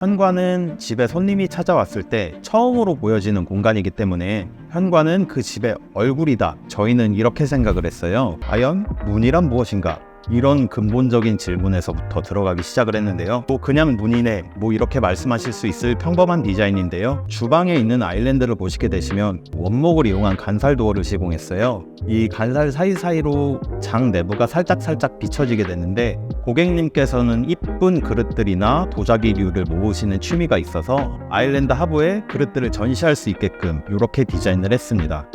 현관은 집에 손님이 찾아왔을 때 처음으로 보여지는 공간이기 때문에 현관은 그 집의 얼굴이다. 저희는 이렇게 생각을 했어요. 과연 문이란 무엇인가? 이런 근본적인 질문에서부터 들어가기 시작을 했는데요. 그냥 문이네 이렇게 말씀하실 수 있을 평범한 디자인인데요. 주방에 있는 아일랜드를 보시게 되시면 원목을 이용한 간살 도어를 시공했어요. 이 간살 사이사이로 장 내부가 살짝 비춰지게 되는데, 고객님께서는 이쁜 그릇들이나 도자기류를 모으시는 취미가 있어서 아일랜드 하부에 그릇들을 전시할 수 있게끔 이렇게 디자인을 했습니다.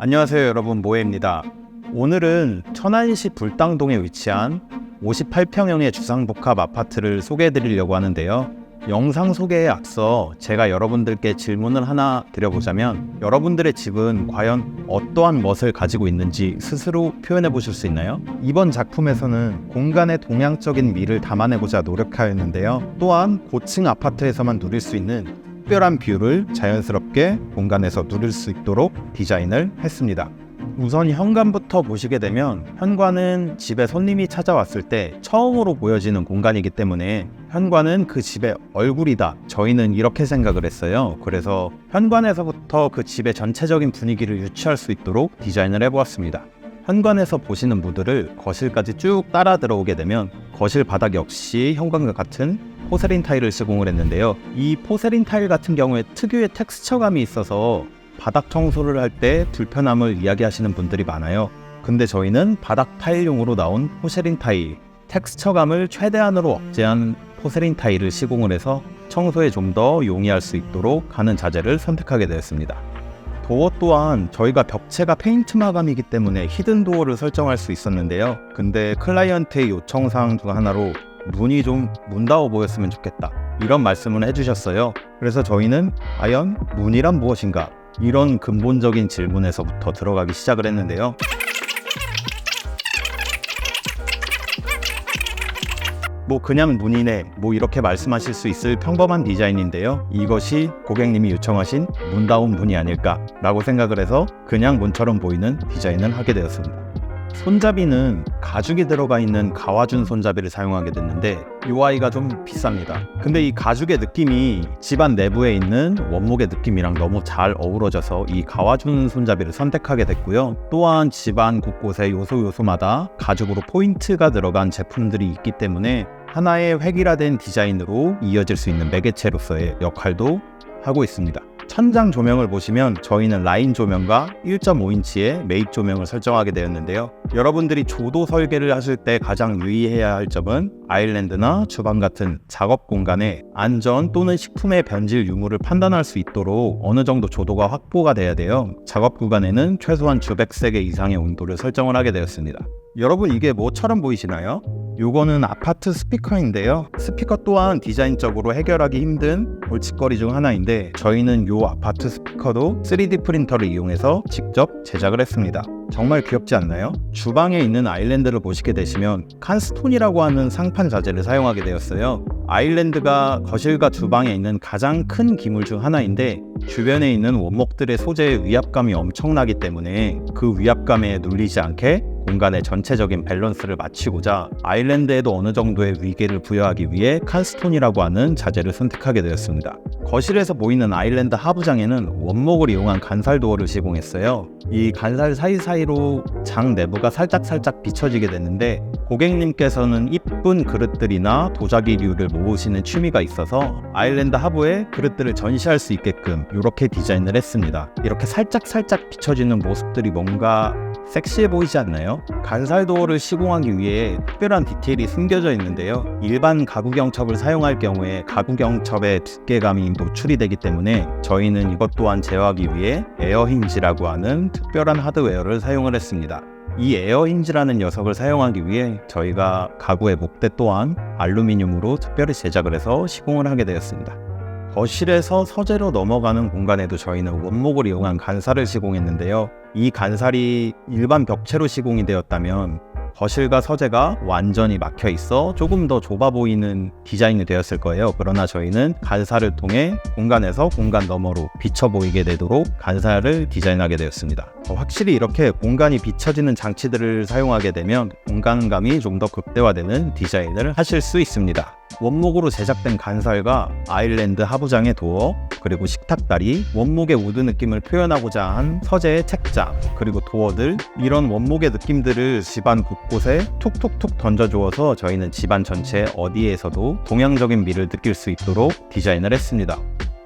안녕하세요 여러분, 모해입니다. 오늘은 천안시 불당동에 위치한 58평형의 주상복합 아파트를 소개해드리려고 하는데요. 영상 소개에 앞서 제가 여러분들께 질문을 하나 드려보자면, 여러분들의 집은 과연 어떠한 멋을 가지고 있는지 스스로 표현해 보실 수 있나요? 이번 작품에서는 공간의 동양적인 미를 담아내고자 노력하였는데요. 또한 고층 아파트에서만 누릴 수 있는 특별한 뷰를 자연스럽게 공간에서 누릴 수 있도록 디자인을 했습니다. 우선 현관부터 보시게 되면, 현관은 집에 손님이 찾아왔을 때 처음으로 보여지는 공간이기 때문에 현관은 그 집의 얼굴이다. 저희는 이렇게 생각을 했어요. 그래서 현관에서부터 그 집의 전체적인 분위기를 유추할 수 있도록 디자인을 해보았습니다. 현관에서 보시는 무드를 거실까지 쭉 따라 들어오게 되면 거실 바닥 역시 현관과 같은 포세린 타일을 시공을 했는데요. 이 포세린 타일 같은 경우에 특유의 텍스처감이 있어서 바닥 청소를 할 때 불편함을 이야기하시는 분들이 많아요. 근데 저희는 바닥 타일용으로 나온 포세린 타일, 텍스처감을 최대한으로 억제한 포세린 타일을 시공을 해서 청소에 좀 더 용이할 수 있도록 하는 자재를 선택하게 되었습니다. 도어 또한 저희가 벽체가 페인트 마감이기 때문에 히든 도어를 설정할 수 있었는데요. 근데 클라이언트의 요청사항 중 하나로 문이 좀 문다워 보였으면 좋겠다, 이런 말씀을 해주셨어요. 그래서 저희는 과연 문이란 무엇인가? 이런 근본적인 질문에서부터 들어가기 시작을 했는데요. 그냥 문이네 이렇게 말씀하실 수 있을 평범한 디자인인데요. 이것이 고객님이 요청하신 문다운 문이 아닐까 라고 생각을 해서 그냥 문처럼 보이는 디자인을 하게 되었습니다. 손잡이는 가죽이 들어가 있는 가와준 손잡이를 사용하게 됐는데 이 아이가 좀 비쌉니다. 근데 이 가죽의 느낌이 집안 내부에 있는 원목의 느낌이랑 너무 잘 어우러져서 이 가와준 손잡이를 선택하게 됐고요. 또한 집안 곳곳에 요소마다 가죽으로 포인트가 들어간 제품들이 있기 때문에 하나의 획일화된 디자인으로 이어질 수 있는 매개체로서의 역할도 하고 있습니다. 천장 조명을 보시면 저희는 라인 조명과 1.5인치의 매입 조명을 설정하게 되었는데요. 여러분들이 조도 설계를 하실 때 가장 유의해야 할 점은 아일랜드나 주방 같은 작업 공간에 안전 또는 식품의 변질 유무를 판단할 수 있도록 어느 정도 조도가 확보가 돼야 돼요. 작업 구간에는 최소한 주 100세 이상의 온도를 설정을 하게 되었습니다. 여러분, 이게 뭐처럼 보이시나요? 요거는 아파트 스피커인데요. 스피커 또한 디자인적으로 해결하기 힘든 골칫거리 중 하나인데, 저희는 요 아파트 스피커도 3D 프린터를 이용해서 직접 제작을 했습니다. 정말 귀엽지 않나요? 주방에 있는 아일랜드를 보시게 되시면 칸스톤이라고 하는 상판 자재를 사용하게 되었어요. 아일랜드가 거실과 주방에 있는 가장 큰 기물 중 하나인데, 주변에 있는 원목들의 소재의 위압감이 엄청나기 때문에 그 위압감에 눌리지 않게 공간의 전체적인 밸런스를 맞추고자 아일랜드에도 어느 정도의 위계를 부여하기 위해 칸스톤이라고 하는 자재를 선택하게 되었습니다. 거실에서 보이는 아일랜드 하부장에는 원목을 이용한 간살 도어를 시공했어요. 이 간살 사이사이로 장 내부가 살짝 비춰지게 되는데, 고객님께서는 이쁜 그릇들이나 도자기류를 모으시는 취미가 있어서 아일랜드 하부에 그릇들을 전시할 수 있게끔 이렇게 디자인을 했습니다. 이렇게 살짝 비춰지는 모습들이 뭔가 섹시해 보이지 않나요? 간살 도어를 시공하기 위해 특별한 디테일이 숨겨져 있는데요. 일반 가구 경첩을 사용할 경우에 가구 경첩의 두께감이 노출이 되기 때문에 저희는 이것 또한 제어하기 위해 에어 힌지라고 하는 특별한 하드웨어를 사용을 했습니다. 이 에어 힌지라는 녀석을 사용하기 위해 저희가 가구의 목대 또한 알루미늄으로 특별히 제작을 해서 시공을 하게 되었습니다. 거실에서 서재로 넘어가는 공간에도 저희는 원목을 이용한 간살을 시공했는데요. 이 간살이 일반 벽체로 시공이 되었다면 거실과 서재가 완전히 막혀 있어 조금 더 좁아 보이는 디자인이 되었을 거예요. 그러나 저희는 간사를 통해 공간에서 공간 너머로 비쳐 보이게 되도록 간사를 디자인하게 되었습니다. 확실히 이렇게 공간이 비춰지는 장치들을 사용하게 되면 공간감이 좀 더 극대화되는 디자인을 하실 수 있습니다. 원목으로 제작된 간살과 아일랜드 하부장의 도어, 그리고 식탁다리, 원목의 우드 느낌을 표현하고자 한 서재의 책장, 그리고 도어들, 이런 원목의 느낌들을 집안 곳곳에 툭툭툭 던져주어서 저희는 집안 전체 어디에서도 동양적인 미를 느낄 수 있도록 디자인을 했습니다.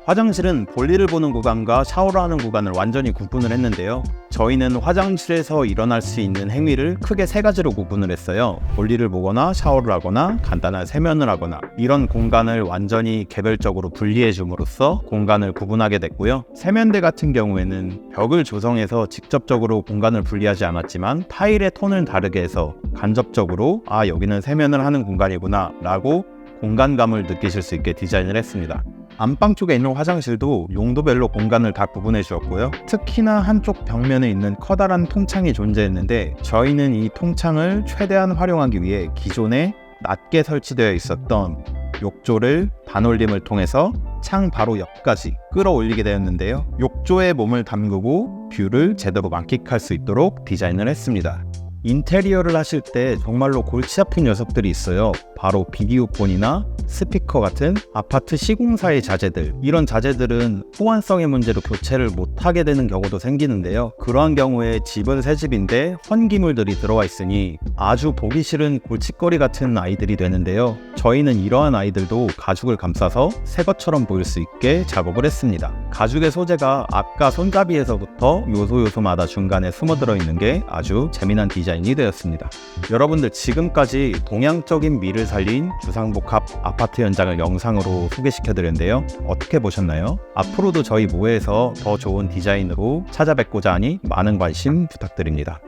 화장실은 볼일을 보는 구간과 샤워를 하는 구간을 완전히 구분을 했는데요. 저희는 화장실에서 일어날 수 있는 행위를 크게 3가지로 구분을 했어요. 볼일을 보거나 샤워를 하거나 간단한 세면을 하거나, 이런 공간을 완전히 개별적으로 분리해 줌으로써 공간을 구분하게 됐고요. 세면대 같은 경우에는 벽을 조성해서 직접적으로 공간을 분리하지 않았지만 타일의 톤을 다르게 해서 간접적으로 여기는 세면을 하는 공간이구나 라고 공간감을 느끼실 수 있게 디자인을 했습니다. 안방 쪽에 있는 화장실도 용도별로 공간을 다 구분해 주었고요. 특히나 한쪽 벽면에 있는 커다란 통창이 존재했는데 저희는 이 통창을 최대한 활용하기 위해 기존에 낮게 설치되어 있었던 욕조를 반올림을 통해서 창 바로 옆까지 끌어올리게 되었는데요. 욕조에 몸을 담그고 뷰를 제대로 만끽할 수 있도록 디자인을 했습니다. 인테리어를 하실 때 정말로 골치 아픈 녀석들이 있어요. 바로 비디오폰이나 스피커 같은 아파트 시공사의 자재들, 이런 자재들은 호환성의 문제로 교체를 못하게 되는 경우도 생기는데요. 그러한 경우에 집은 새 집인데 환기물들이 들어와 있으니 아주 보기 싫은 골칫거리 같은 아이들이 되는데요. 저희는 이러한 아이들도 가죽을 감싸서 새 것처럼 보일 수 있게 작업을 했습니다. 가죽의 소재가 아까 손잡이에서부터 요소마다 중간에 숨어들어 있는 게 아주 재미난 디자인이 되었습니다. 여러분들, 지금까지 동양적인 미를 살린 주상복합 아파트 현장을 영상으로 소개시켜드렸는데요. 어떻게 보셨나요? 앞으로도 저희 모에서 더 좋은 디자인으로 찾아뵙고자 하니 많은 관심 부탁드립니다.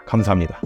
감사합니다.